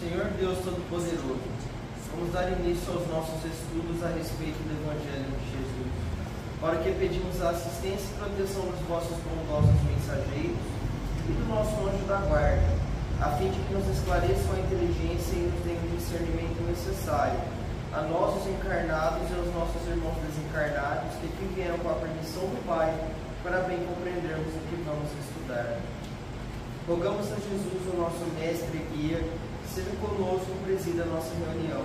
Senhor Deus Todo-Poderoso, vamos dar início aos nossos estudos a respeito do Evangelho de Jesus, para que pedimos a assistência e proteção dos vossos bondosos mensageiros e do nosso anjo da guarda, a fim de que nos esclareçam a inteligência e nos deem o discernimento necessário, a nós os encarnados e aos nossos irmãos desencarnados, que aqui vieram com a permissão do Pai, para bem compreendermos o que vamos estudar. Rogamos a Jesus, o nosso mestre e guia, seja conosco e presida a nossa reunião.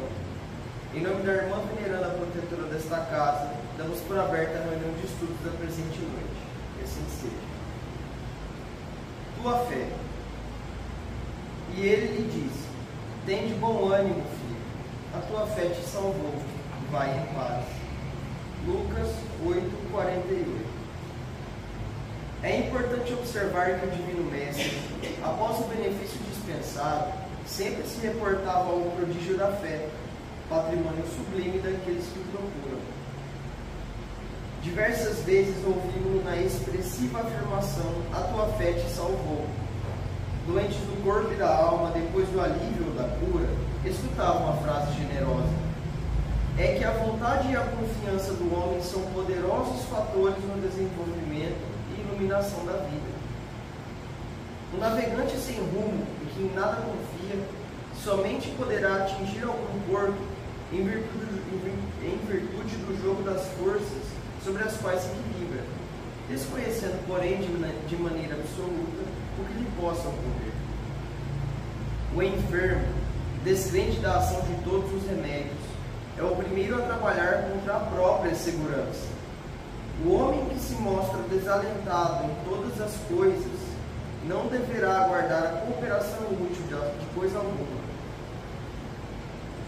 Em nome da irmã veneranda protetora desta casa, damos por aberta a reunião de estudos da presente noite. Que assim seja. Tua fé. E ele lhe disse: Tende bom ânimo, filho, a tua fé te salvou, vai em paz. Lucas 8:48. É importante observar que o Divino Mestre, após o benefício dispensado, sempre se reportava ao prodígio da fé, patrimônio sublime daqueles que o procuram. Diversas vezes ouvimos na expressiva afirmação: a tua fé te salvou. Doentes do corpo e da alma, depois do alívio ou da cura, escutavam a frase generosa: é que a vontade e a confiança do homem são poderosos fatores no desenvolvimento e iluminação da vida. Um navegante sem rumo e que em nada confia, somente poderá atingir algum porto em virtude do jogo das forças sobre as quais se equilibra, desconhecendo, porém, de maneira absoluta o que lhe possa ocorrer. O enfermo, descrente da ação de todos os remédios, é o primeiro a trabalhar contra a própria segurança. O homem que se mostra desalentado em todas as coisas não deverá aguardar a cooperação útil de coisa alguma.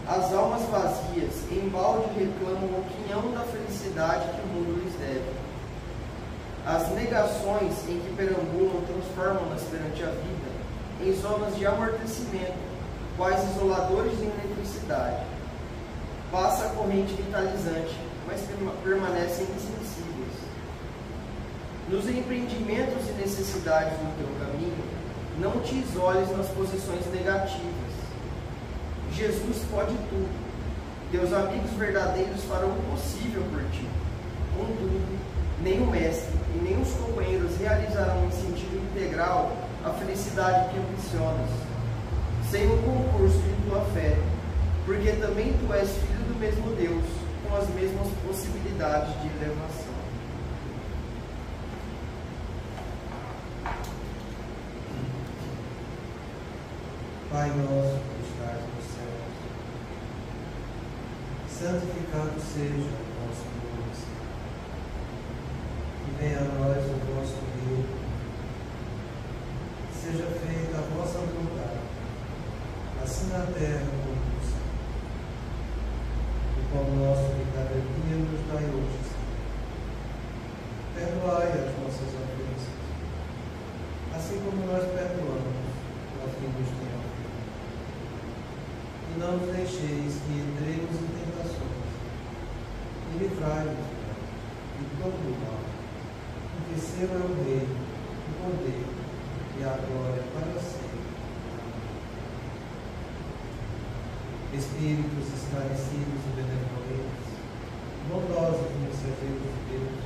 As almas vazias, embalde, reclamam o quinhão da felicidade que o mundo lhes deve. As negações em que perambulam transformam-nas perante a vida em zonas de amortecimento, quais isoladores de eletricidade. Passa a corrente vitalizante, mas permanecem insensíveis. Nos empreendimentos e necessidades do teu caminho, não te isoles nas posições negativas. Jesus pode tudo. Teus amigos verdadeiros farão o possível por ti. Contudo, nem o mestre e nem os companheiros realizarão em sentido integral a felicidade que ambicionas, sem o concurso de tua fé, porque também tu és filho do mesmo Deus, com as mesmas possibilidades de elevação. Pai nosso que estás nos céus, santificado seja o vosso nome, e venha a nós o vosso reino, seja feita a vossa vontade, assim na terra como no céu. O pão nosso de cada dia nos dai hoje, perdoai as nossas ofensas, assim como nós perdoamos aos que nos têm ofendido. E não nos deixeis que entremos em tentações, e livrai-nos de todo o mal, porque seu é o reino, o poder e a glória para sempre. Amém. Espíritos esclarecidos e benevolentes, bondosos mensageiros de Deus,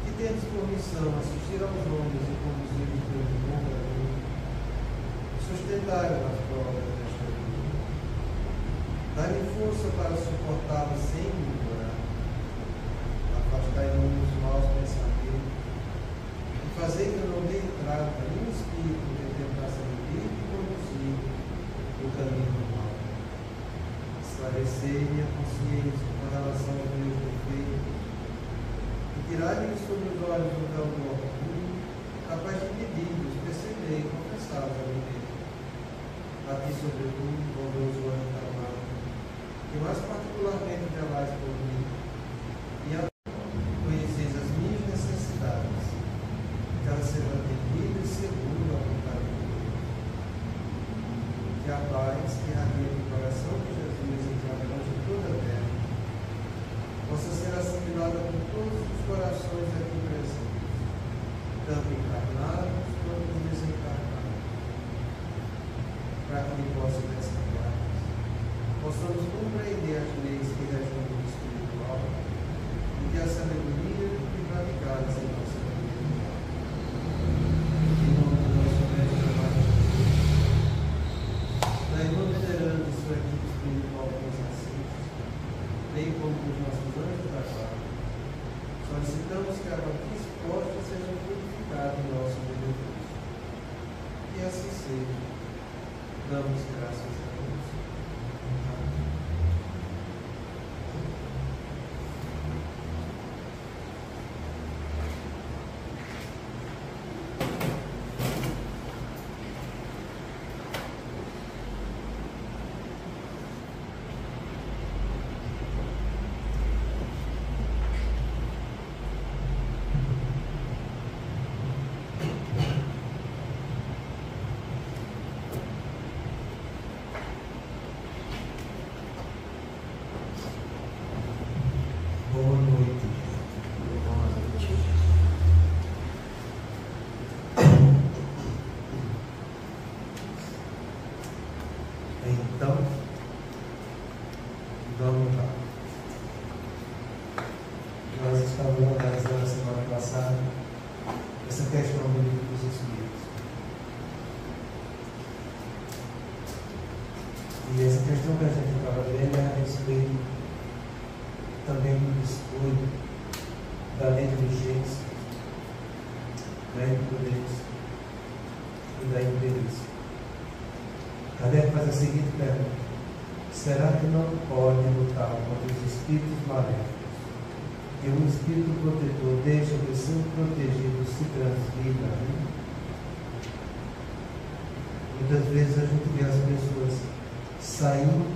que tendes por missão assistir aos homens e conduzir-os pelo bom caminho, sustentai-os nas provas desta vida. Dai-lhe força para suportá-la sem murmurar. Afastai-nos dos maus pensamentos e fazei que não dê entrada nenhum espírito que tentasse medir e conduzir o caminho do mal. Esclarecei-me a consciência com relação aos meus defeitos e tirai-me sobre os olhos do véu do orgulho, capaz de pedi-los, perceber e confessá-los a mim mesmo. A ti, sobretudo, bondoso anjo amado, que mais particularmente velais por mim, e a conheceis as minhas necessidades, que elas sejam atendidas e seguras à vontade de Deus. Que a paz que irradia no coração de Jesus entre as mãos de toda a terra possa ser assimilada por todos os corações aqui presentes, tanto encarnados quanto desencarnados, para que ele possa descansar possamos compreender as leis que regem o mundo espiritual e que a sabedoria e praticá-las em nossa vida. Em nome do nosso Mestre amado Jesus, da irmã veneranda e sua equipe espiritual com os nascidos, bem como dos nossos anjos da guarda, solicitamos que a notícia exposta seja purificada em nosso benefício. E assim seja. Damos graças a Deus. Boa noite. Boa noite. Então, vamos lá. Nós estávamos analisando na semana passada essa questão do livro dos Espíritos. E essa questão que a gente estava vendo é a respeito também do descuido, da negligência, da imprudência e da imperícia. Kardec faz a seguinte pergunta: será que não pode lutar contra os espíritos maléficos que um espírito protetor deixa de ser protegido se transvida a mim? Muitas vezes a gente vê as pessoas saindo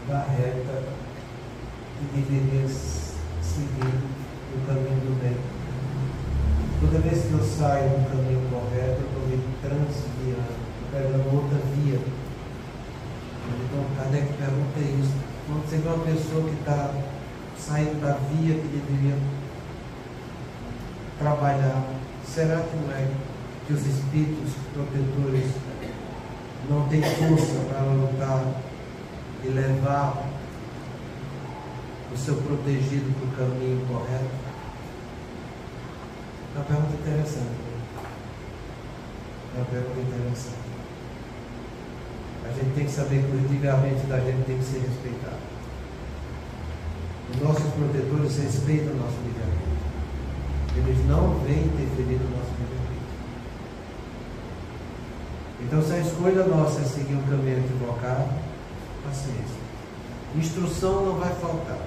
da reta que deveria seguir o caminho do bem. Toda vez que eu saio do caminho correto, eu estou me transviando, pegando outra via. Então, Kardec pergunta isso. Quando você vê uma pessoa que está saindo da via que deveria trabalhar, será que não é que os espíritos protetores não têm força para lutar e levar o seu protegido para o caminho correto? É uma pergunta interessante. É uma pergunta interessante. A gente tem que saber que o livre-arbítrio da gente tem que ser respeitado. Os nossos protetores respeitam o nosso livre-arbítrio. Eles não vêm interferir no nosso livre-arbítrio. Então, se a escolha nossa é seguir um caminho equivocado, paciência. Instrução não vai faltar.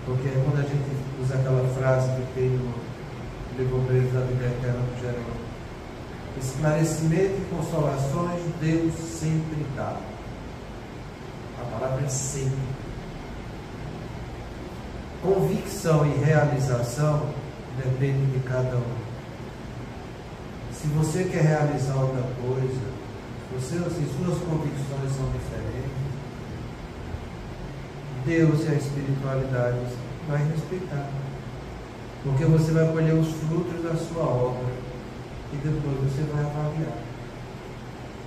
Porque quando a gente usa aquela frase que tem no livro Obreiros da Vida Eterna do Jerônimo: esclarecimento e consolações Deus sempre dá. A palavra é sempre. Convicção e realização depende de cada um. Se você quer realizar outra coisa, se suas convicções são diferentes, Deus e a espiritualidade vai respeitar, porque você vai colher os frutos da sua obra e depois você vai avaliar.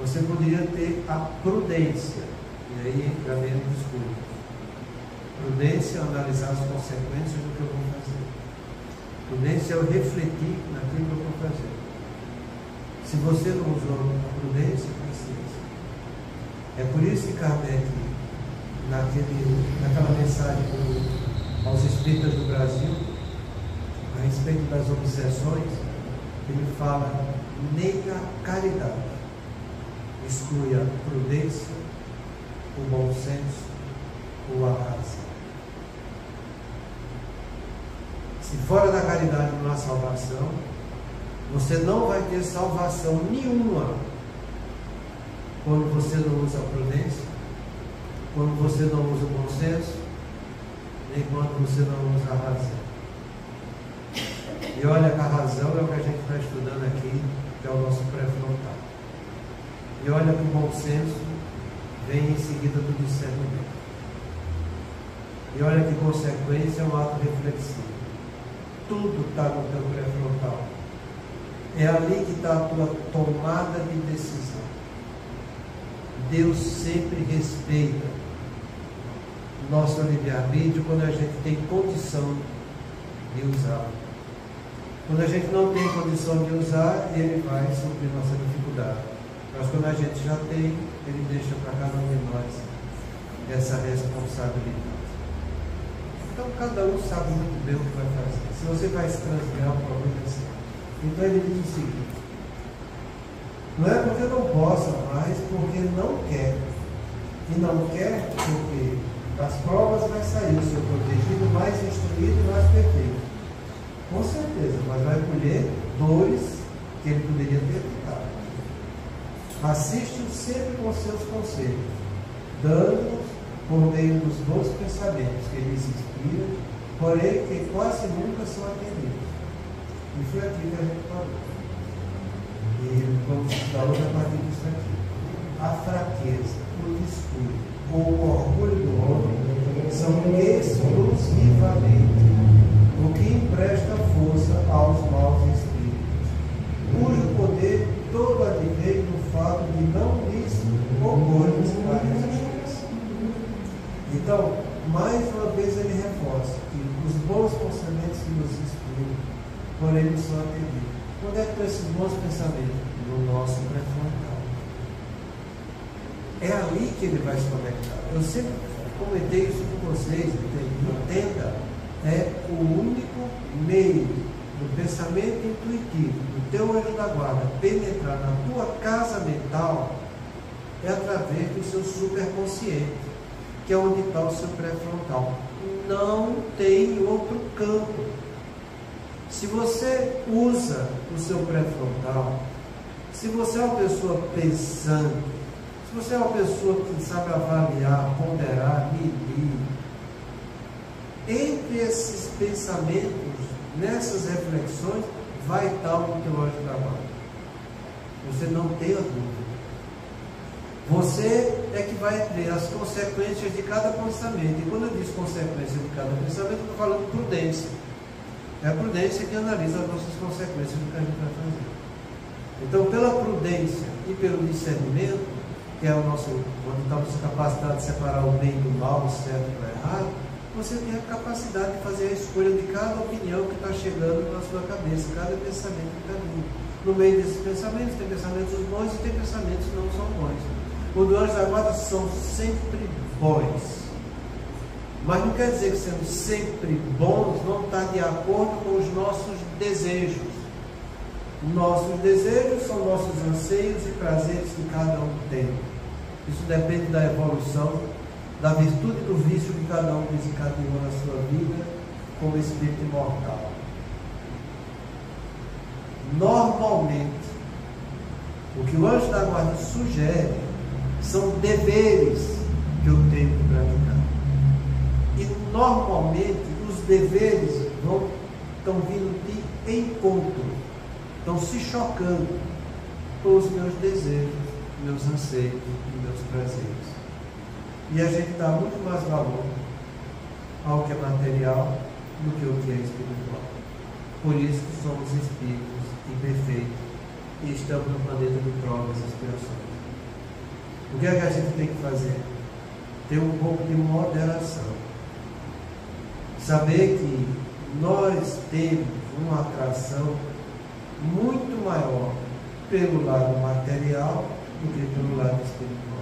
Você poderia ter a prudência, e aí já vem o discurso. Prudência é analisar as consequências do que eu vou fazer. Prudência é eu refletir naquilo que eu vou fazer. Se você não usou a prudência, paciência. É por isso que Kardec, naquela mensagem aos espíritas do Brasil, a respeito das obsessões, ele fala: nega a caridade, exclui a prudência, o bom senso ou a razão. Se fora da caridade não há salvação, você não vai ter salvação nenhuma quando você não usa a prudência, quando você não usa o bom senso, nem quando você não usa a razão. E olha que a razão é o que a gente está estudando aqui, que é o nosso pré-frontal. E olha que o bom senso vem em seguida do discernimento. E olha que consequência é um ato reflexivo. Tudo está no teu pré-frontal. É ali que está a tua tomada de decisão. Deus sempre respeita nosso livre-arbítrio quando a gente tem condição de usar. Quando a gente não tem condição de usar, Ele vai suprir nossa dificuldade. Mas quando a gente já tem, Ele deixa para cada um de nós essa responsabilidade. Então cada um sabe muito bem o que vai fazer. Se você vai se transviar, o problema é seu. Então ele diz o seguinte: não é porque não possa, mas porque não quer. E não quer porque das provas vai sair o seu protegido mais instruído e mais perfeito. Com certeza, mas vai colher dores que ele poderia ter evitado. Assiste-o sempre com seus conselhos, dando-nos por meio dos bons pensamentos que ele se inspira, porém que quase nunca são atendidos. E foi aqui que a gente falou. E vamos estudar outra parte disso aqui. A fraqueza, o descuido ou o orgulho do homem são exclusivamente o que empresta força aos maus espíritos, cujo poder todo advém do fato de não lhes opor-lhes a resistência. Então, mais uma vez ele reforça que os bons pensamentos que nos inspiram, porém não são atendidos. Onde é que estão esses bons pensamentos? No nosso pré-frontal. É ali que ele vai se conectar. Eu sempre comentei isso com vocês, entenda, é o único meio do pensamento intuitivo, do teu anjo da guarda, penetrar na tua casa mental, é através do seu superconsciente, que é onde está o seu pré-frontal. Não tem outro campo. Se você usa o seu pré-frontal, se você é uma pessoa pensante, se você é uma pessoa que sabe avaliar, ponderar, medir, entre esses pensamentos, nessas reflexões, vai estar o teu anjo da guarda. Você não tenha dúvida. Você é que vai ter as consequências de cada pensamento. E quando eu digo consequências de cada pensamento, eu estou falando de prudência. É a prudência que analisa as nossas consequências do que a gente vai fazer. Então, pela prudência e pelo discernimento, que é o nosso, onde está a nossa capacidade de separar o bem do mal, o certo do errado, você tem a capacidade de fazer a escolha de cada opinião que está chegando na sua cabeça, cada pensamento que está vindo. No meio desses pensamentos, tem pensamentos bons e tem pensamentos que não são bons. Os do anjo da guarda são sempre bons. Mas não quer dizer que sendo sempre bons não está de acordo com os nossos desejos. Nossos desejos são nossos anseios e prazeres que cada um tem. Isso depende da evolução, da virtude do vício que cada um desencadeou na sua vida como espírito imortal. Normalmente, o que o anjo da guarda sugere são deveres que eu tenho que praticar. E normalmente os deveres estão vindo de encontro, estão se chocando com os meus desejos, meus anseios e meus prazeres. E a gente dá muito mais valor ao que é material do que o que é espiritual. Por isso que somos espíritos imperfeitos e estamos no planeta de provas e expiações. O que é que a gente tem que fazer? Ter um pouco de moderação. Saber que nós temos uma atração muito maior pelo lado material do que pelo lado espiritual.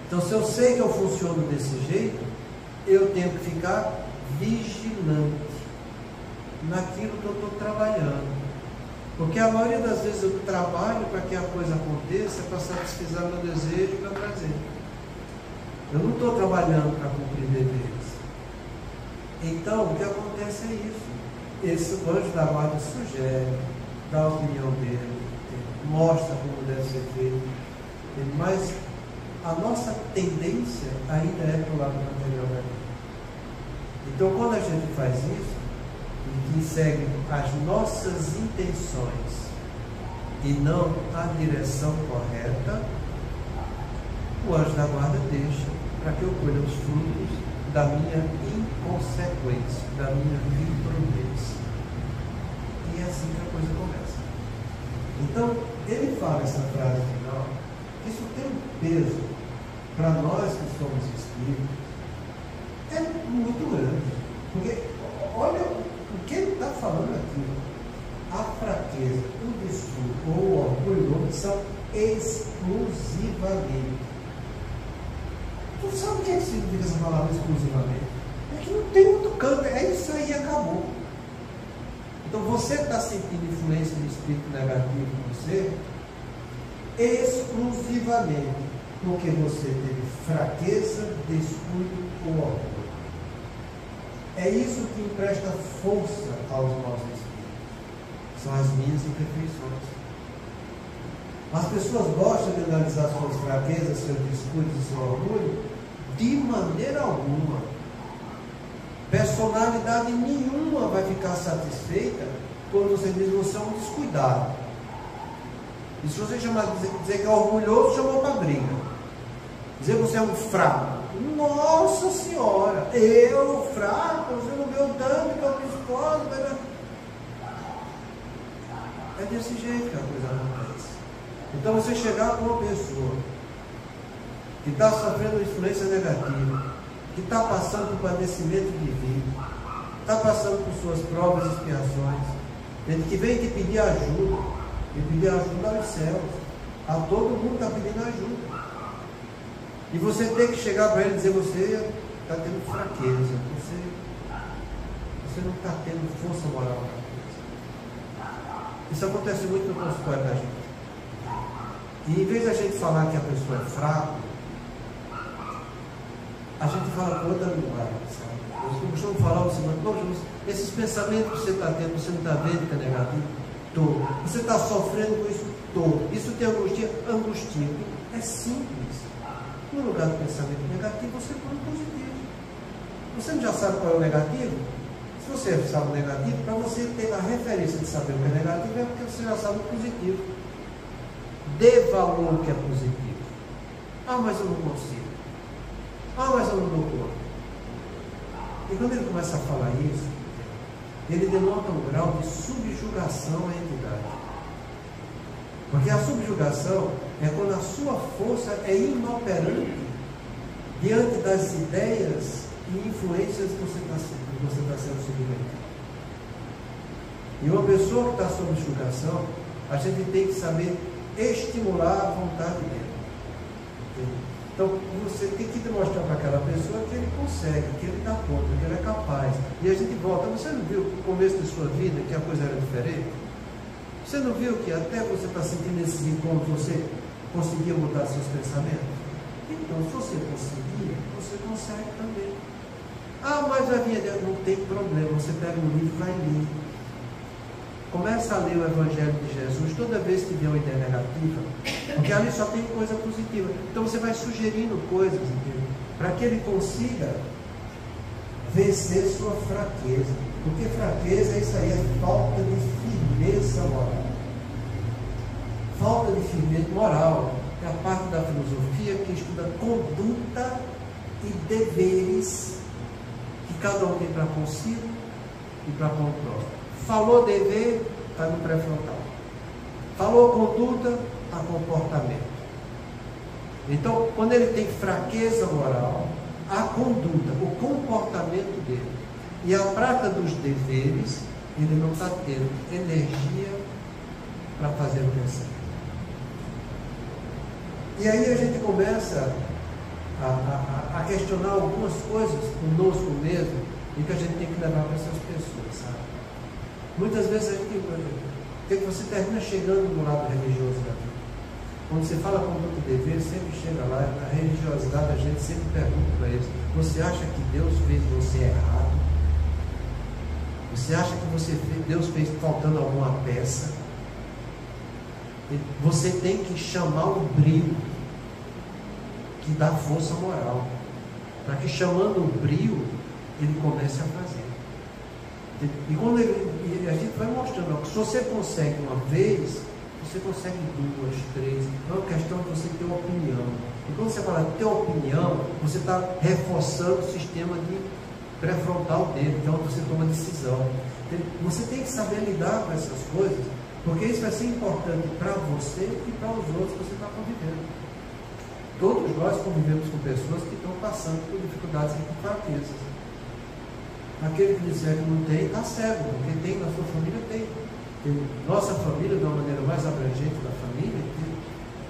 Então, se eu sei que eu funciono desse jeito, eu tenho que ficar vigilante naquilo que eu estou trabalhando. Porque a maioria das vezes eu trabalho para que a coisa aconteça, para satisfazer meu desejo e meu prazer. Eu não estou trabalhando para cumprir deveres. Então, o que acontece é isso. Esse anjo da guarda sugere, dá a opinião dele, mostra como deve ser feito, mas a nossa tendência ainda é para o lado material da vida. Então, quando a gente faz isso, e segue as nossas intenções e não a direção correta, o anjo da guarda deixa para que eu colha os frutos da minha inconsequência, da minha imprudência. E é assim que a coisa começa. Então, ele fala essa frase final isso tem um peso para nós que somos espíritos, é muito grande. Porque, olha o que ele está falando aqui. A fraqueza, o desculpa ou o orgulho são exclusivamente. Tu sabe o que significa essa palavra exclusivamente? É que não tem outro canto, é isso aí e acabou. Então você está sentindo influência do espírito negativo em você exclusivamente porque você teve fraqueza, descuido ou orgulho. É isso que empresta força aos nossos espíritos. São as minhas imperfeições. As pessoas gostam de analisar suas fraquezas, seus descuidos e seu orgulho? De maneira alguma. Personalidade nenhuma vai ficar satisfeita quando você diz que você é um descuidado. E se você dizer que é orgulhoso, chamou para briga. Dizer que você é um fraco. Nossa Senhora, eu fraco, você não viu o dano que eu me esposo. É desse jeito que a coisa acontece. Então você chegar com uma pessoa que está sofrendo influência negativa, que está passando por padecimento de vida, está passando por suas provas e expiações, que vem te pedir ajuda, e pedir ajuda aos céus. A todo mundo está pedindo ajuda. E você tem que chegar para ele e dizer, você está tendo fraqueza, você não está tendo força moral para isso. Isso acontece muito no consultório da gente. E em vez da gente falar que a pessoa é fraca, a gente fala com outra linguagem, sabe? Eu costumo falar o seguinte: poxa, esses pensamentos que você está tendo, você não está vendo que é negativo? Estou. Você está sofrendo com isso? Estou. Isso tem angustia? Angustia. É simples. No lugar do pensamento negativo, você põe o positivo. Você não já sabe qual é o negativo? Se você sabe o negativo, para você ter a referência de saber o que é negativo, é porque você já sabe o positivo. Dê valor ao que é positivo. Ah, mas eu não consigo. Ah, mas eu não dou conta. E quando ele começa a falar isso, ele denota um grau de subjugação à entidade. Porque a subjugação é quando a sua força é inoperante diante das ideias e influências que você está sendo submetido. E uma pessoa que está sob subjugação, a gente tem que saber estimular a vontade dele. Então, você tem que demonstrar para aquela pessoa que ele consegue, que ele dá conta, que ele é capaz. E a gente volta. Você não viu no começo da sua vida que a coisa era diferente? Você não viu que até você está sentindo esses encontros, você conseguia mudar seus pensamentos? Então, se você conseguia, você consegue também. Ah, mas a minha não tem problema. Você pega um livro e vai ler. Começa a ler o Evangelho de Jesus toda vez que vier uma ideia negativa, porque ali só tem coisa positiva. Então você vai sugerindo coisas, entendeu? Para que ele consiga vencer sua fraqueza. Porque fraqueza é isso aí, é falta de firmeza moral. Falta de firmeza moral é a parte da filosofia que estuda conduta e deveres que cada um tem para consigo e para com o próximo. Falou dever, está no pré-frontal. Falou conduta, está comportamento. Então, quando ele tem fraqueza moral, a conduta, o comportamento dele e a prática dos deveres, ele não está tendo energia para fazer o pensamento. E aí a gente começa a questionar algumas coisas conosco mesmo e que a gente tem que levar para essas pessoas, sabe? Muitas vezes você termina chegando no lado religioso da vida. Quando você fala com muito dever, sempre chega lá, na religiosidade a gente sempre pergunta para eles: você acha que Deus fez você errado? Você acha que Deus fez faltando alguma peça? Você tem que chamar o brio que dá força moral, para que chamando o brio ele comece a fazer. E quando a gente vai mostrando que se você consegue uma vez, você consegue duas, três. É uma questão de você ter uma opinião. E quando você fala ter opinião, você está reforçando o sistema de pré-frontal dele, que é onde você toma decisão. Você tem que saber lidar com essas coisas, porque isso vai ser importante para você e para os outros que você está convivendo. Todos nós convivemos com pessoas que estão passando por dificuldades e por fraquezas. Aquele que disser que não tem, está cego. Quem tem na sua família tem. Nossa família, de uma maneira mais abrangente da família,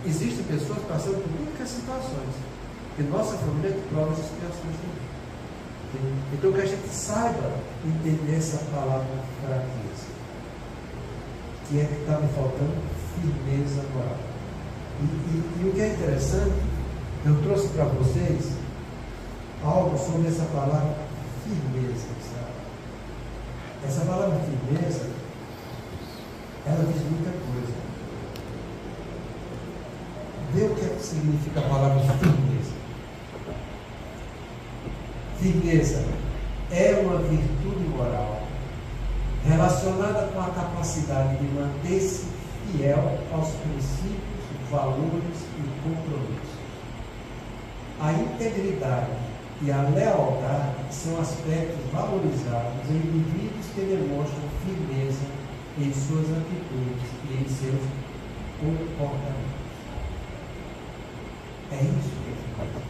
existem pessoas passando por muitas situações. E nossa família é de provas e expiações também. Então que a gente saiba entender essa palavra fraqueza, que é que está me faltando firmeza moral. E o que é interessante, eu trouxe para vocês algo sobre essa palavra firmeza, sabe? Essa palavra firmeza, ela diz muita coisa. Vê o que é que significa a palavra firmeza. Firmeza é uma virtude moral relacionada com a capacidade de manter-se fiel aos princípios, valores e compromissos. A integridade e a lealdade são aspectos valorizados em indivíduos que demonstram firmeza em suas atitudes e em seus comportamentos. É isso que é firmeza.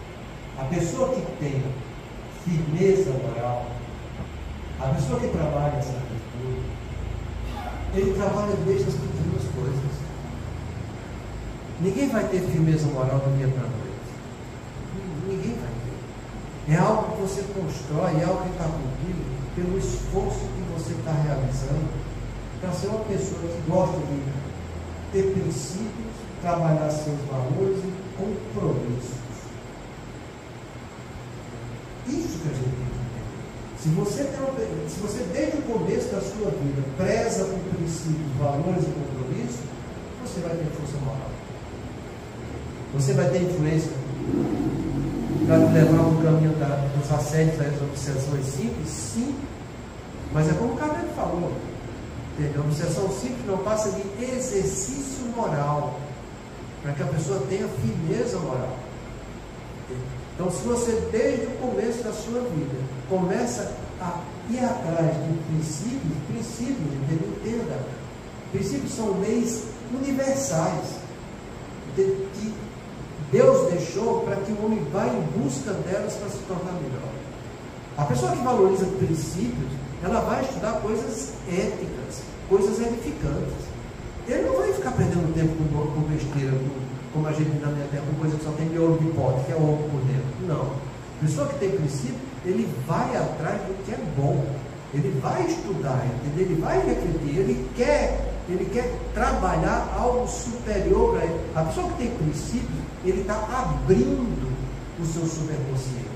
A pessoa que tem firmeza moral, a pessoa que trabalha essa virtude, ele trabalha desde as pequenas coisas. Ninguém vai ter firmeza moral do dia para a noite. Ninguém vai ter. É algo que você constrói, é algo que está contigo pelo esforço que você está realizando para ser uma pessoa que gosta de ter princípios, trabalhar seus valores e compromissos. Isso que a gente tem que entender. Se você desde o começo da sua vida preza por princípios, valores e compromissos, você vai ter força moral. Você vai ter influência para te levar no caminho dos assédios, das obsessões simples? Sim. Mas é como o Carneiro falou. A obsessão simples não passa de exercício moral, para que a pessoa tenha firmeza moral. Então, se você, desde o começo da sua vida, começa a ir atrás de princípios, entenda. Princípios são leis universais, que Deus deixou para que o homem vá em busca delas para se tornar melhor. A pessoa que valoriza princípios, ela vai estudar coisas éticas, coisas edificantes. Ele não vai ficar perdendo tempo com besteira, como a gente na minha terra, com coisa que só tem miolo de pote, que é ovo por dentro. Não. A pessoa que tem princípio, ele vai atrás do que é bom. Ele vai estudar, entendeu? Ele vai refletir, ele quer trabalhar algo superior para ele. A pessoa que tem princípio, ele está abrindo o seu superconsciente.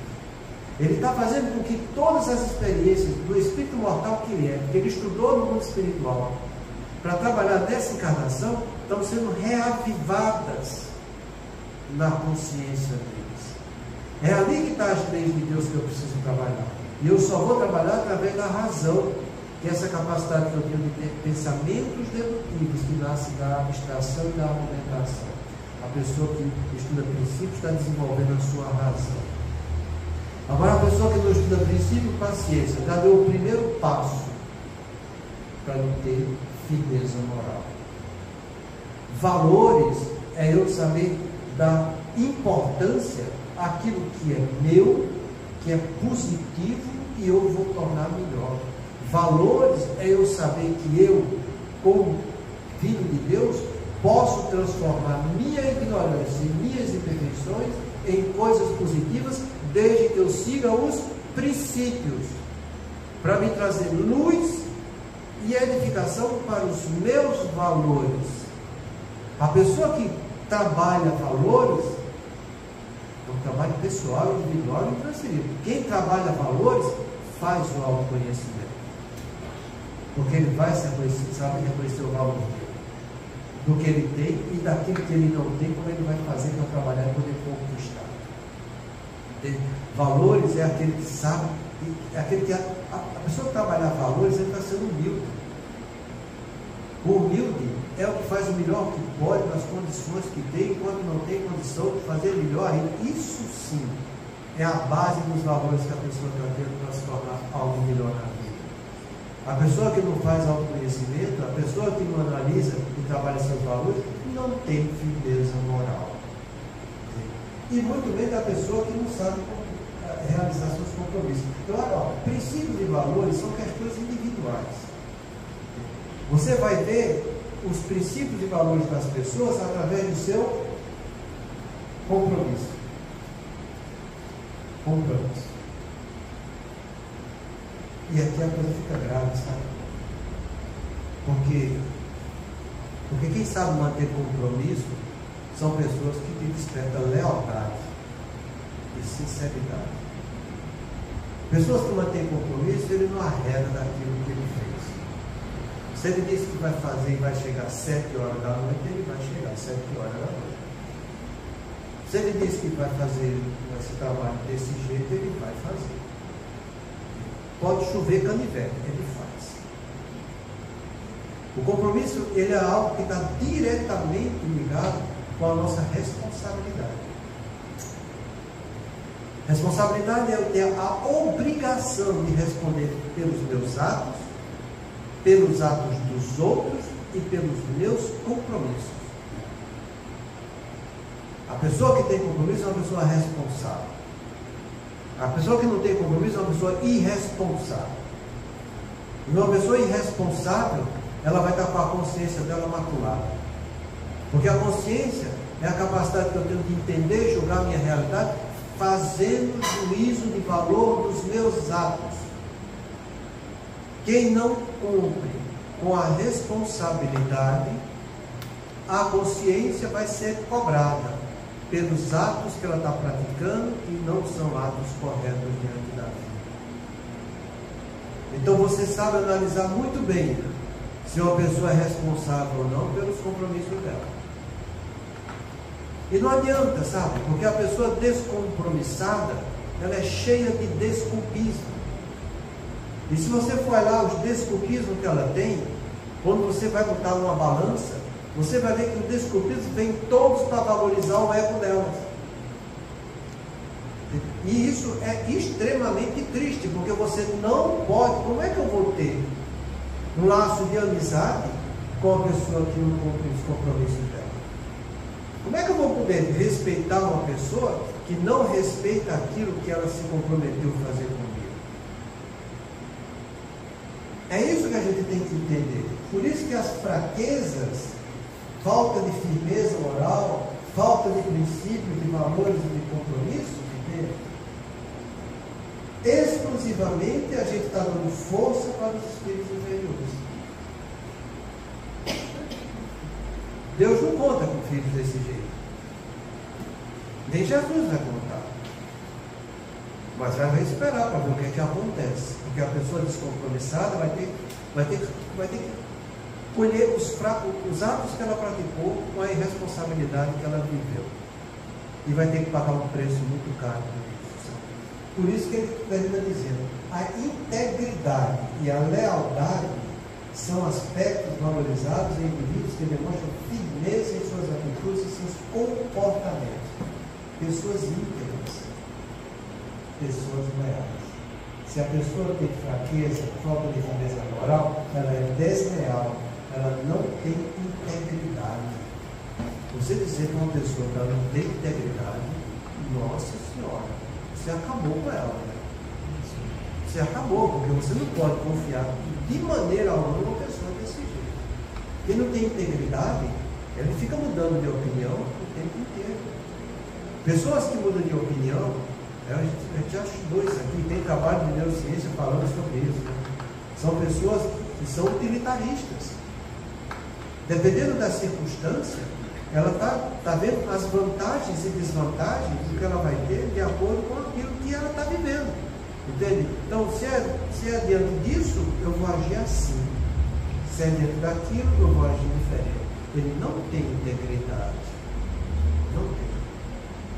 Ele está fazendo com que todas as experiências do espírito mortal que ele é, que ele estudou no mundo espiritual, para trabalhar nessa encarnação, estão sendo reavivadas na consciência deles. É ali que estão as leis de Deus que eu preciso trabalhar. E eu só vou trabalhar através da razão, que é essa capacidade que eu tenho de ter pensamentos dedutivos, que nasce da abstração e da argumentação. A pessoa que estuda princípios está desenvolvendo a sua razão. Agora, a pessoa que não estuda princípio, paciência, já deu o primeiro passo para não ter firmeza moral. Valores é eu saber dar importância àquilo que é meu, que é positivo e eu vou tornar melhor. Valores é eu saber que eu, como filho de Deus, posso transformar minha ignorância e minhas imperfeições em coisas positivas, desde que eu siga os princípios, para me trazer luz e edificação para os meus valores. A pessoa que trabalha valores é um trabalho pessoal, individual e transferido. Quem trabalha valores faz o autoconhecimento, porque ele vai sabe reconhecer o valor dele, do que ele tem e daquilo que ele não tem, como ele vai fazer para trabalhar e poder conquistar. Valores é aquele que sabe, é aquele que a pessoa que trabalhar valores, ele está sendo humilde. O humilde é o que faz o melhor que pode nas condições que tem, enquanto não tem condição de fazer melhor ainda. Isso sim é a base dos valores que a pessoa está tendo para se tornar algo melhor na vida. A pessoa que não faz autoconhecimento, a pessoa que não analisa e trabalha seus valores, não tem firmeza moral. e muito menos da pessoa que não sabe realizar seus compromissos. Então, olha, princípios e valores são questões individuais. Você vai ver os princípios e valores das pessoas através do seu compromisso. Compromisso. E aqui a coisa fica grave, sabe? Porque quem sabe manter compromisso são pessoas que despertam lealdade e sinceridade. Pessoas que mantêm compromisso, ele não arreda daquilo que ele fez. Se ele disse que vai fazer e vai chegar às 7 horas da noite, ele vai chegar às 7 horas da noite. Se ele disse que vai fazer esse trabalho desse jeito, ele vai fazer. Pode chover canivete, ele faz. O compromisso, ele é algo que está diretamente ligado com a nossa responsabilidade. Responsabilidade é eu ter a obrigação de responder pelos meus atos, pelos atos dos outros e pelos meus compromissos. A pessoa que tem compromisso é uma pessoa responsável. A pessoa que não tem compromisso é uma pessoa irresponsável. E uma pessoa irresponsável, ela vai estar com a consciência dela maculada. Porque a consciência é a capacidade que eu tenho de entender e julgar a minha realidade, fazendo juízo de valor dos meus atos. Quem não cumpre com a responsabilidade, a consciência vai ser cobrada pelos atos que ela está praticando e não são atos corretos diante da vida. Então você sabe analisar muito bem se uma pessoa é responsável ou não pelos compromissos dela. E não adianta, sabe? Porque a pessoa descompromissada, ela é cheia de desculpismo. E se você for olhar os desculpismos que ela tem, quando você vai botar numa balança, você vai ver que os desculpismos vêm todos para valorizar o ego delas. E isso é extremamente triste, porque você não pode. Como é que eu vou ter um laço de amizade com a pessoa que não cumpre os compromissos dela? Como é que eu vou poder respeitar uma pessoa que não respeita aquilo que ela se comprometeu a fazer comigo? É isso que a gente tem que entender. Por isso que as fraquezas, falta de firmeza moral, falta de princípios, de valores e de compromisso, exclusivamente a gente está dando força para os espíritos inferiores. Deus não conta com filhos desse jeito. Nem Jesus vai contar. Mas vai esperar para ver o que é que acontece. Porque a pessoa descompromissada vai ter que colher os atos que ela praticou com a irresponsabilidade que ela viveu. E vai ter que pagar um preço muito caro por isso. Por isso que ele termina dizendo: a integridade e a lealdade são aspectos valorizados em indivíduos que demonstram firmeza em suas atitudes e seus comportamentos. Pessoas íntegras, pessoas leais. Se a pessoa tem fraqueza, falta de firmeza moral, ela é desleal, ela não tem integridade. Você dizer para uma pessoa que ela não tem integridade, nossa senhora, você acabou com ela. Né? Você acabou, porque você não pode confiar de maneira alguma numa pessoa desse jeito. Quem não tem integridade, ele fica mudando de opinião o tempo inteiro. Pessoas que mudam de opinião, a gente já estudou isso aqui, tem trabalho de neurociência falando sobre isso. Né? São pessoas que são utilitaristas. Dependendo da circunstância, ela está vendo as vantagens e desvantagens do que ela vai ter de acordo com aquilo que ela está vivendo. Entende? Então, se é diante disso, eu vou agir assim. Se é diante daquilo, eu vou agir diferente. Ele não tem integridade. Não tem.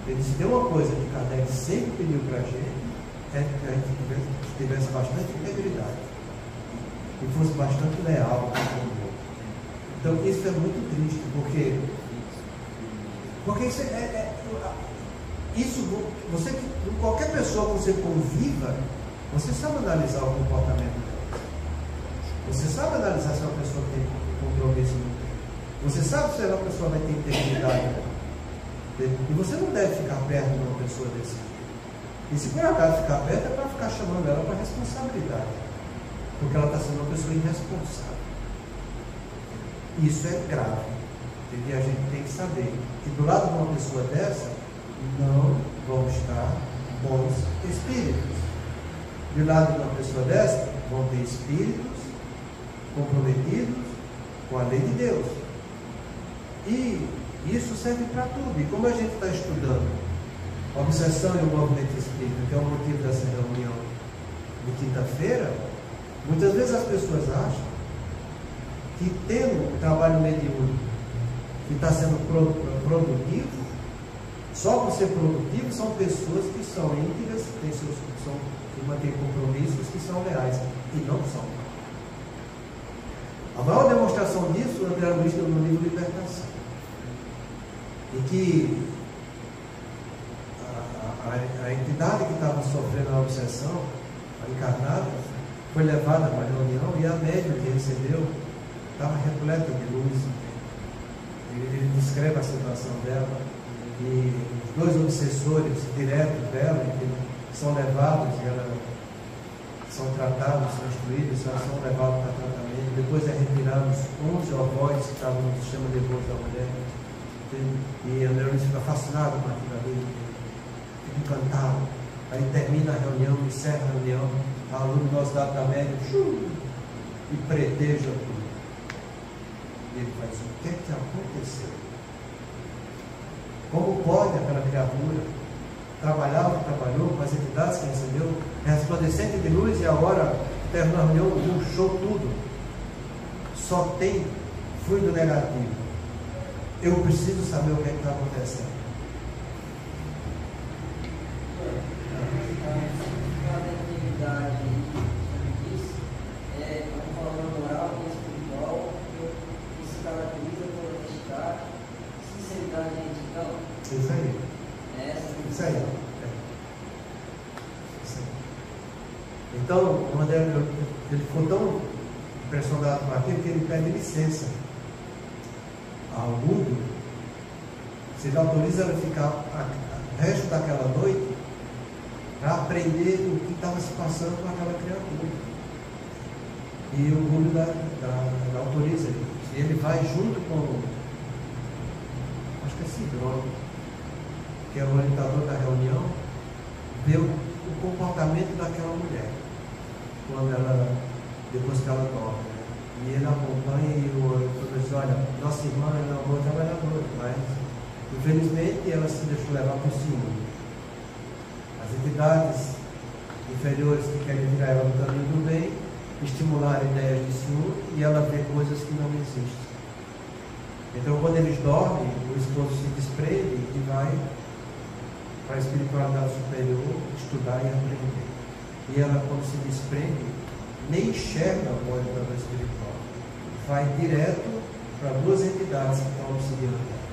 Ele disse: tem uma coisa que Kardec sempre pediu para a gente, é que a gente tivesse bastante integridade. E fosse bastante leal com o outro. Então, isso é muito triste, porque qualquer pessoa que você conviva, você sabe analisar o comportamento dela. Você sabe analisar se é uma pessoa que tem compromisso ou não tem. Você sabe se a pessoa vai ter integridade ou não. E você não deve ficar perto de uma pessoa desse tipo. E se por acaso ficar perto, é para ficar chamando ela para responsabilidade. Porque ela está sendo uma pessoa irresponsável. Isso é grave. E a gente tem que saber que do lado de uma pessoa dessa, não vão estar bons espíritos. Do lado de uma pessoa dessa, vão ter espíritos comprometidos com a lei de Deus. E isso serve para tudo. E como a gente está estudando a obsessão e o movimento espírita, que é o motivo dessa reunião de quinta-feira, muitas vezes as pessoas acham que tendo um trabalho mediúnico que está sendo produtivo, só por ser produtivo, são pessoas que são íntegras, que mantêm compromissos, que são leais, e não são. A maior demonstração disso, o André Luiz deu no livro Libertação, em que a entidade que estava sofrendo a obsessão, a encarnada, foi levada para a reunião e a médium que recebeu estava repleta de luz. Ele descreve a situação dela e os dois obsessores diretos dela, que são levados e elas são tratados, são instruídos, são levados para tratamento. Depois é retirados 11 ovóis que estavam no sistema nervoso da mulher. E André Luiz fica fascinado com aquilo ali, fica encantado. Aí termina a reunião, encerra a reunião, a aluno nosso da média e preteja tudo. E ele faz: o que é que aconteceu? Como pode aquela criatura trabalhou com as entidades que recebeu, resplandecente de luz, e agora terminou a reunião, murchou tudo, só tem fluido negativo. Eu preciso saber o que é que está acontecendo. A negatividade é uma forma moral e espiritual que se caracteriza por honestidade, sinceridade e retidão. Isso aí. Isso aí. Então, o André, ele ficou tão impressionado com aquilo que ele pede licença ao mundo, se ele autoriza ela a ficar o resto daquela noite para aprender o que estava se passando com aquela criatura. E o mundo autoriza ele. E ele vai junto com, acho que é Sidrone, que é o orientador da reunião, ver o comportamento daquela mulher quando ela, depois que ela dorme, né? E ele acompanha e o professor: olha, nossa irmã é uma boa trabalhadora, mas infelizmente ela se deixou levar por ciúme. As entidades inferiores que querem tirar ela do caminho do bem, estimular ideias de ciúme, e ela vê coisas que não existem. Então, quando eles dormem, o esposo se desprende e vai para a espiritualidade superior estudar e aprender. E ela, quando se desprende, nem enxerga a voz da espiritual, vai direto para duas entidades que estão auxiliando ela.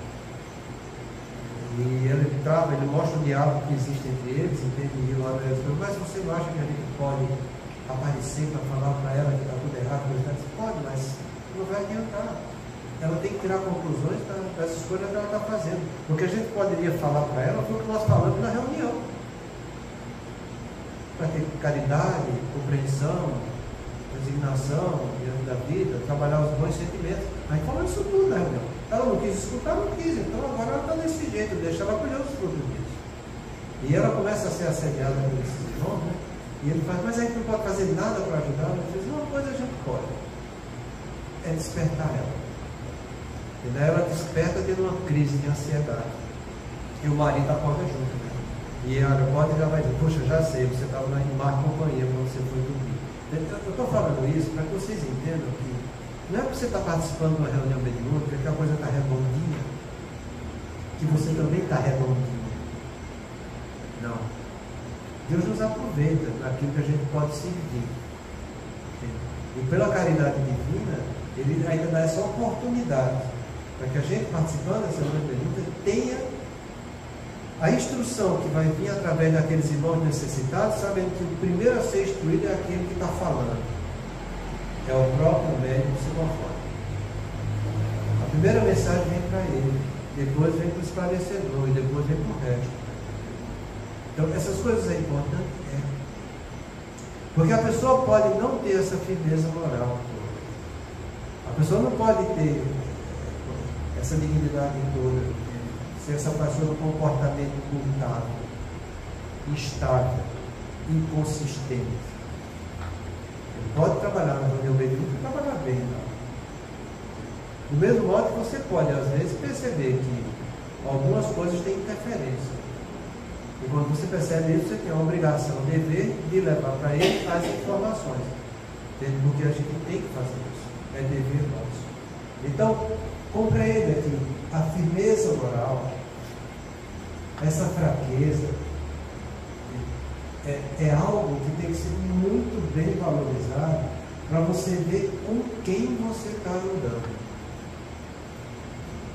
E ele mostra o diálogo que existe entre eles, entende? E o André diz: mas você não acha que a gente pode aparecer para falar para ela que está tudo errado? Pode, mas não vai adiantar. Ela tem que tirar conclusões das escolhas que ela está fazendo. O que a gente poderia falar para ela foi o que nós falamos na reunião. Para ter caridade, compreensão, resignação diante da vida, trabalhar os bons sentimentos. A gente falou isso tudo na reunião. Ela não quis escutar, não quis. Então agora ela está desse jeito, deixa ela colher os frutos disso. E ela começa a ser assediada por esses irmãos, né? E ele faz: mas a gente não pode fazer nada para ajudar. Ela diz: uma coisa a gente pode, é despertar ela. E daí ela desperta tendo uma crise de ansiedade. E o marido acorda junto, né? E ela acorda e já vai dizer: poxa, já sei, você estava lá em má companhia quando você foi dormir. Eu estou falando isso para que vocês entendam que não é porque você está participando de uma reunião mediúnica que a coisa está redondinha, que você também está redondinho. Não. Deus nos aproveita daquilo que a gente pode servir. E pela caridade divina, Ele ainda dá essa oportunidade para que a gente, participando dessa reunião mediúnica, tenha a instrução que vai vir através daqueles irmãos necessitados, sabendo que o primeiro a ser instruído é aquele que está falando. É o próprio médium psicofónico. A primeira mensagem vem para ele. depois vem para o esclarecedor e depois vem para o resto. Então, essas coisas é importante, porque a pessoa pode não ter essa firmeza moral toda. A pessoa não pode ter essa dignidade toda, ser essa pessoa do comportamento cultável, instável, inconsistente. Ele pode trabalhar na reunião medíocre e trabalhar bem. Não? Do mesmo modo que você pode, às vezes, perceber que algumas coisas têm interferência. E quando você percebe isso, você tem a obrigação, o dever de levar para ele as informações. Porque a gente tem que fazer isso. É dever nosso. Então, compreenda que a firmeza moral, essa fraqueza, é algo que tem que ser muito bem valorizado para você ver com quem você está andando.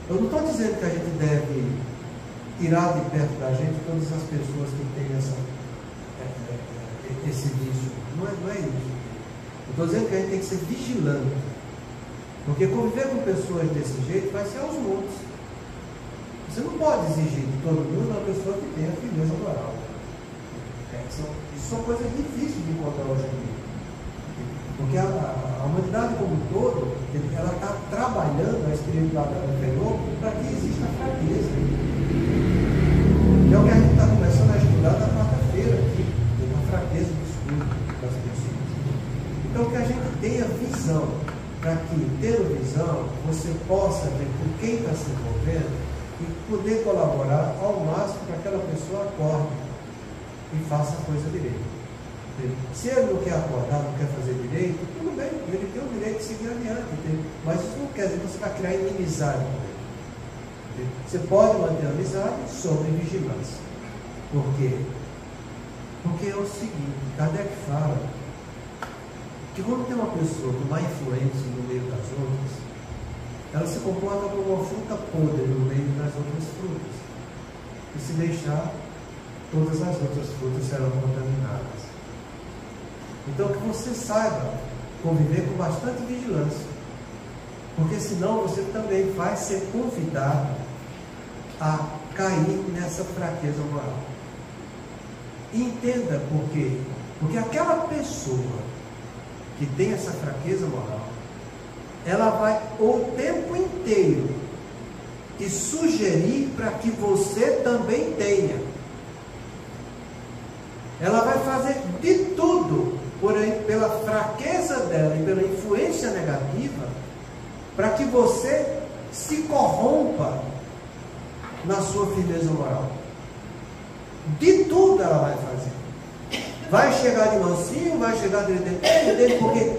Eu não estou dizendo que a gente deve tirar de perto da gente todas as pessoas que têm esse vício. Não é isso. Eu estou dizendo que a gente tem que ser vigilante. Porque conviver com pessoas desse jeito vai ser aos montes. Você não pode exigir de todo mundo uma pessoa que tenha firmeza moral. Isso são coisas difíceis de encontrar hoje em dia. Porque a humanidade como um todo, ela está trabalhando a espiritualidade inferior para que exista a fraqueza. Que é o que a gente está começando a estudar na quarta-feira aqui, a fraqueza do estudo das pessoas. Então que a gente tenha visão, para que, tendo visão, você possa ver com quem está se envolvendo e poder colaborar ao máximo para que aquela pessoa acorde e faça a coisa direito. Se ele não quer acordar, não quer fazer direito, tudo bem, ele tem o direito de seguir adiante, entendeu? Mas isso não quer dizer que você vai criar inimizade com ele. Entendeu? Você pode manter a amizade sobre vigilância. Por quê? Porque é o seguinte, Kardec fala que quando tem uma pessoa com má influência no meio das outras, ela se comporta como uma fruta podre no meio das outras frutas. E se deixar, todas as outras frutas serão contaminadas. Então que você saiba conviver com bastante vigilância, porque senão você também vai ser convidado a cair nessa fraqueza moral. E entenda por quê? Porque aquela pessoa que tem essa fraqueza moral, ela vai o tempo inteiro te sugerir para que você também tenha. Ela vai fazer de tudo pela fraqueza dela e pela influência negativa, para que você se corrompa na sua firmeza moral. De tudo ela vai fazer. Vai chegar de mansinho, vai chegar de dentro, porque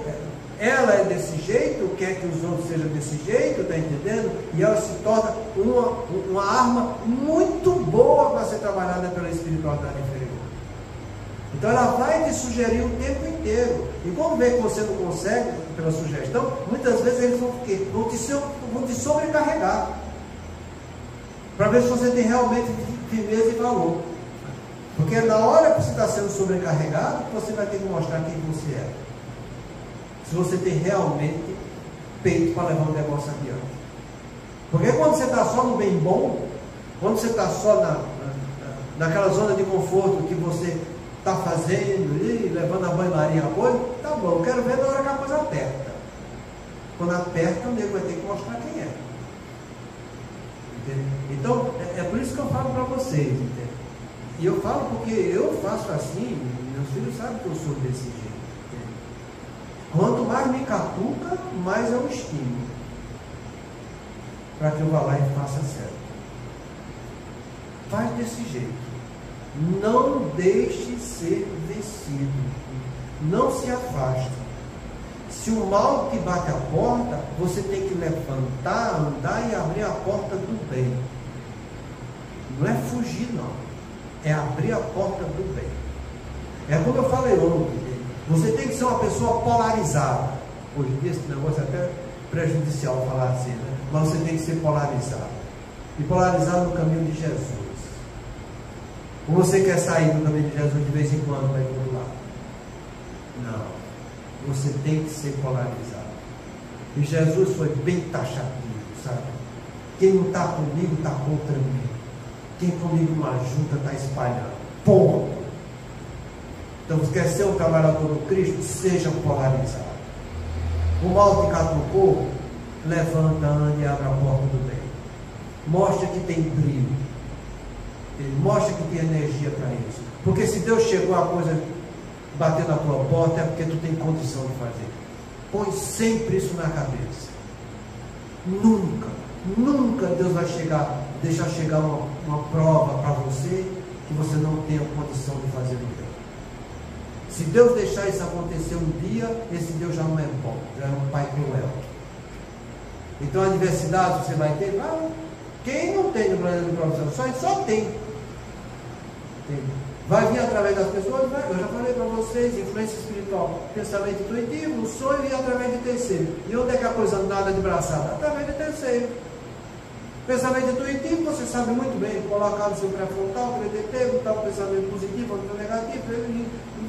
ela é desse jeito, quer que os outros sejam desse jeito, está entendendo? E ela se torna uma arma muito boa para ser trabalhada pela espiritualidade inferior. Então ela vai te sugerir o tempo inteiro. E como vê que você não consegue, pela sugestão, muitas vezes eles vão te sobrecarregar, para ver se você tem realmente firmeza e valor. Porque na hora que você está sendo sobrecarregado, você vai ter que mostrar quem você é. Se você tem realmente peito para levar um negócio adiante. Porque quando você está só no bem bom, quando você está só naquela zona de conforto que você está fazendo e levando a banho-maria a coisa, tá bom, eu quero ver na hora que a coisa aperta. Quando aperta, o nego vai ter que mostrar quem é. Entendeu? Então, é por isso que eu falo para vocês, entendeu? E eu falo porque eu faço assim, meus filhos sabem que eu sou desse jeito. Entendeu? Quanto mais me catuca, mais eu estimo, para que eu vá lá e faça certo. Faz desse jeito. Não deixe ser vencido. Não se afaste. Se o mal te bate a porta, você tem que levantar, andar e abrir a porta do bem. Não é fugir, não. É abrir a porta do bem. É como eu falei ontem. Você tem que ser uma pessoa polarizada. Hoje em dia esse negócio é até prejudicial falar assim, né? Mas você tem que ser polarizado. E polarizado no caminho de Jesus. Ou você quer sair do caminho de Jesus de vez em quando para ir para o lado? Não. Você tem que ser polarizado. E Jesus foi bem taxativo, sabe? Quem não está comigo está contra mim. Quem comigo não ajuda está espalhando. Ponto. Então, se quer ser um trabalhador do Cristo, seja polarizado. O mal que catucou, levanta, ande e abre a porta do bem. Mostra que tem brilho. Mostra que tem energia para isso. Porque se Deus chegou a coisa bater na tua porta, é porque tu tem condição de fazer. Põe sempre isso na cabeça. Nunca Deus vai deixar chegar uma prova para você que você não tenha condição de fazer o bem. Se Deus deixar isso acontecer um dia, esse Deus já não é bom, já é um pai cruel. Então a adversidade você vai ter, quem não tem no planeta de provisão? Só tem. Vai vir através das pessoas, eu já falei para vocês, influência espiritual, pensamento intuitivo, o sonho e através de terceiro. E onde é que a coisa nada de braçada? Através de terceiro. Pensamento intuitivo, você sabe muito bem, colocar no seu pré-frontal, acreditar, botar um pensamento positivo, outro negativo.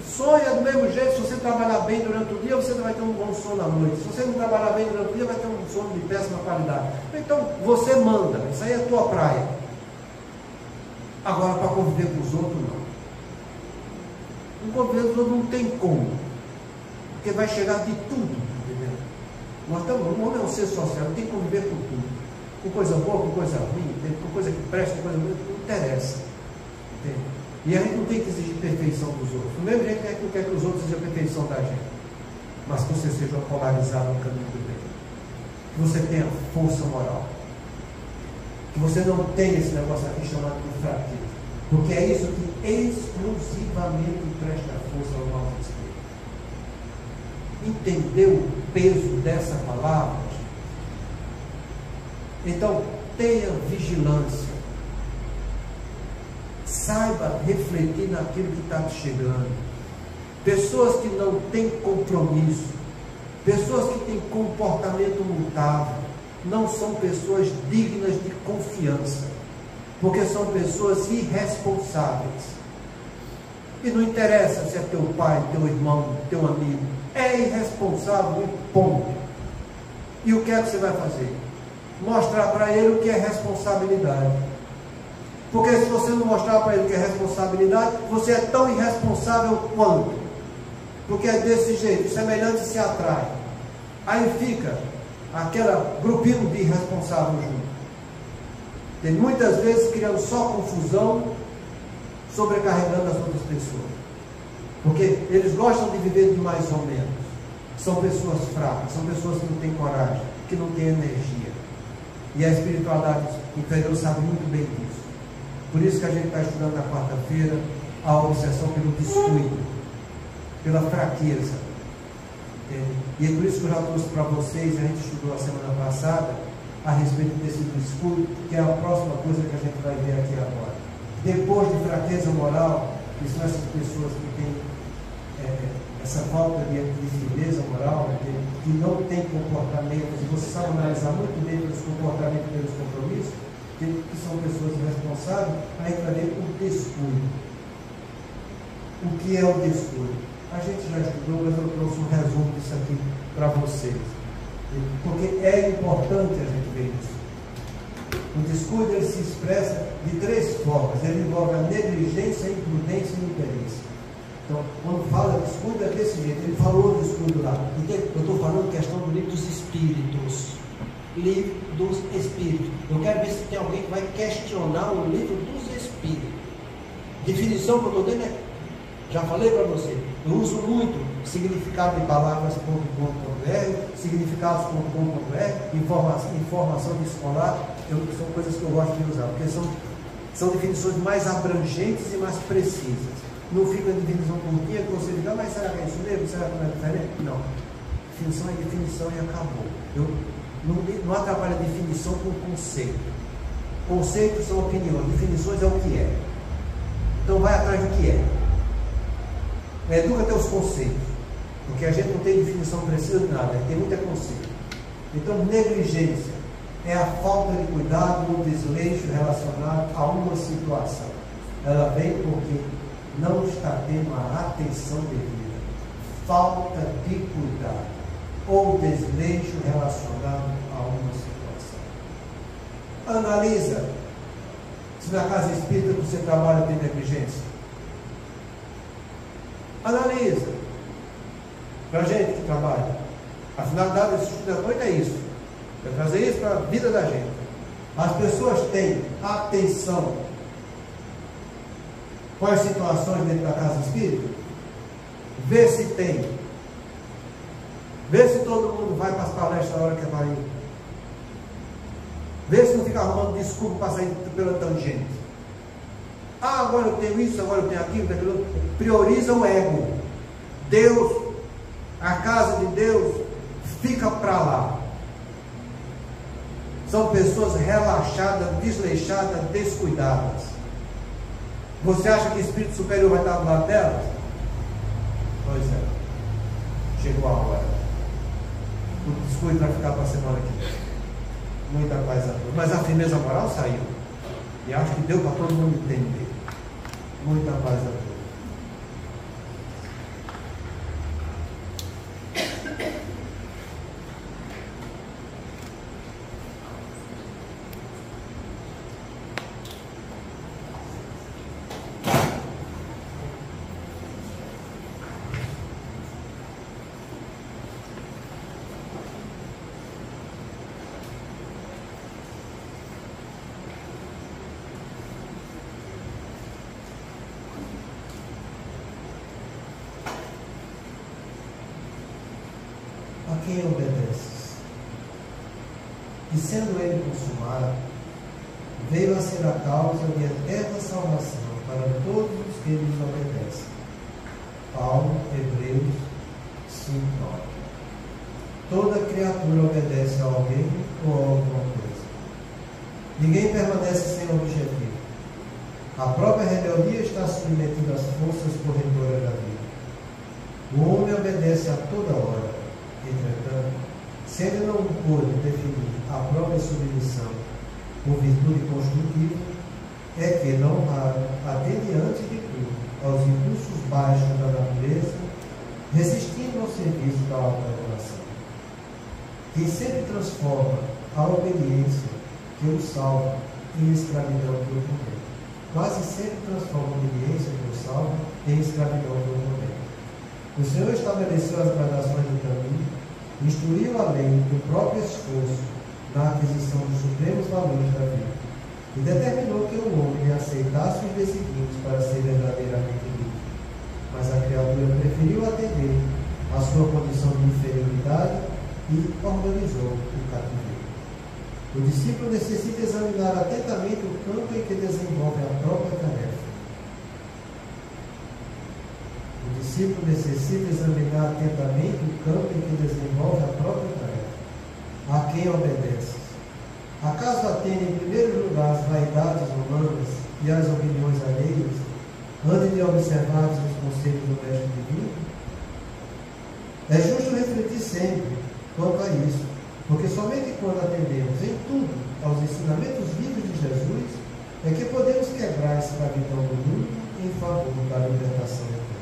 Sonho é do mesmo jeito. Se você trabalhar bem durante o dia, você vai ter um bom sono à noite. Se você não trabalhar bem durante o dia, vai ter um sono de péssima qualidade. Então, você manda, isso aí é a tua praia. Agora, para conviver com os outros, não. Um conviver com os outros não tem como. Porque vai chegar de tudo, entendeu? O homem é um ser social, tem que conviver com tudo. Com coisa boa, com coisa ruim, com coisa que presta, com coisa ruim, não interessa. Entende? E a gente não tem que exigir perfeição dos outros. Do mesmo jeito que a gente não quer que os outros exijam a perfeição da gente. Mas que você seja polarizado no caminho do bem. Que você tenha força moral. Que você não tenha esse negócio aqui chamado de fraqueza. Porque é isso que exclusivamente presta força ao nosso espírito. Entendeu o peso dessa palavra? Então, tenha vigilância. Saiba refletir naquilo que está te chegando. Pessoas que não têm compromisso, pessoas que têm comportamento mutável, não são pessoas dignas de confiança, porque são pessoas irresponsáveis. E não interessa se é teu pai, teu irmão, teu amigo, é irresponsável e ponto. E o que é que você vai fazer? Mostrar para ele o que é responsabilidade. Porque se você não mostrar para ele o que é responsabilidade, você é tão irresponsável quanto. Porque é desse jeito, semelhante se atrai. Aí fica aquele grupinho de irresponsáveis junto. Tem muitas vezes criando só confusão, sobrecarregando as outras pessoas. Porque eles gostam de viver de mais ou menos. São pessoas fracas, são pessoas que não têm coragem, que não têm energia. E a espiritualidade inferior sabe muito bem disso. Por isso que a gente está estudando na quarta-feira a obsessão pelo descuido, pela fraqueza. E é por isso que eu já trouxe para vocês, a gente estudou a semana passada, a respeito desse descuido, que é a próxima coisa que a gente vai ver aqui agora. Depois de fraqueza moral, que são essas pessoas que têm essa falta de firmeza moral, que não tem comportamento, e você sabe analisar muito bem pelos comportamentos e pelos compromissos, que são pessoas irresponsáveis, aí vai ver o descuido. O que é o descuido? A gente já estudou, mas eu trouxe um resumo disso aqui para vocês. Porque é importante a gente ver isso. O descuido ele se expressa de três formas. Ele envolve a negligência, a imprudência e a imperícia. Então, quando fala descuido é desse jeito. Ele falou descuido lá. Eu estou falando questão do livro dos Espíritos. Livro dos Espíritos. Eu quero ver se tem alguém que vai questionar o livro dos Espíritos. Definição que eu estou dando é, já falei para você, eu uso muito significado de palavras.com.br, significados.com.br, informação de escolar, são coisas que eu gosto de usar, porque são definições mais abrangentes e mais precisas. Não fica definição curtinha que você diga, mas será que é isso mesmo? Será que não é diferente? Não. Definição é definição e acabou. Não atrapalha a definição com conceito. Conceitos são opiniões, definições é o que é. Então vai atrás do que é. Educa teus conceitos, porque a gente não tem definição precisa de nada, tem muito conceito. Então, negligência é a falta de cuidado ou desleixo relacionado a uma situação. Ela vem porque não está tendo a atenção devida. Falta de cuidado ou desleixo relacionado a uma situação. Analisa se na casa espírita que você trabalha tem negligência. Analisa. Para a gente que trabalha. A finalidade desse estudo da noite é isso. É trazer isso para a vida da gente. As pessoas têm atenção com as situações dentro da casa espírita. Vê se tem. Vê se todo mundo vai para as palestras na hora que vai ir. Vê se não fica arrumando desculpa para sair pela tangente. Ah, agora eu tenho isso, agora eu tenho aquilo, daquilo. Prioriza o ego. Deus, a casa de Deus, fica para lá. São pessoas relaxadas, desleixadas, descuidadas. Você acha que o Espírito Superior vai estar do lado delas? Pois é. Chegou a hora. O descuido vai ficar para a semana que vem. Muita paz a todos. Mas a firmeza moral saiu. E acho que deu para todo mundo entender. Muita paz a todos. A quem obedeces? E sendo ele consumado, veio a ser a causa de eterna salvação para todos os que lhes obedecem. Paulo, Hebreus 5:9. Toda criatura obedece a alguém ou a alguma coisa. Ninguém permanece sem objetivo. A própria rebeldia está submetida às forças corredoras da vida. O homem obedece a toda hora. Entretanto, se ele não pôde definir a própria submissão por virtude construtiva, é que não raro, até diante de tudo, aos impulsos baixos da natureza, resistindo ao serviço da auto-adoração. Quem sempre transforma a obediência que o salva em escravidão que o condena. Quase sempre transforma a obediência que o salva em escravidão que o condena. O Senhor estabeleceu as gradações do caminho, instruiu a lei do próprio esforço na aquisição dos supremos valores da vida, e determinou que o homem aceitasse os designios para ser verdadeiramente livre. Mas a criatura preferiu atender à sua condição de inferioridade e organizou o cativeiro. O discípulo necessita examinar atentamente o campo em que desenvolve a própria tarefa. O discípulo necessita examinar atentamente o campo em que desenvolve a própria tarefa. A quem obedeces? Acaso atende em primeiro lugar as vaidades humanas e as opiniões alheias, antes de observar os conselhos do Mestre Divino? É justo refletir sempre quanto a isso, porque somente quando atendemos em tudo aos ensinamentos vivos de Jesus é que podemos quebrar a escravidão do mundo em favor da libertação eterna.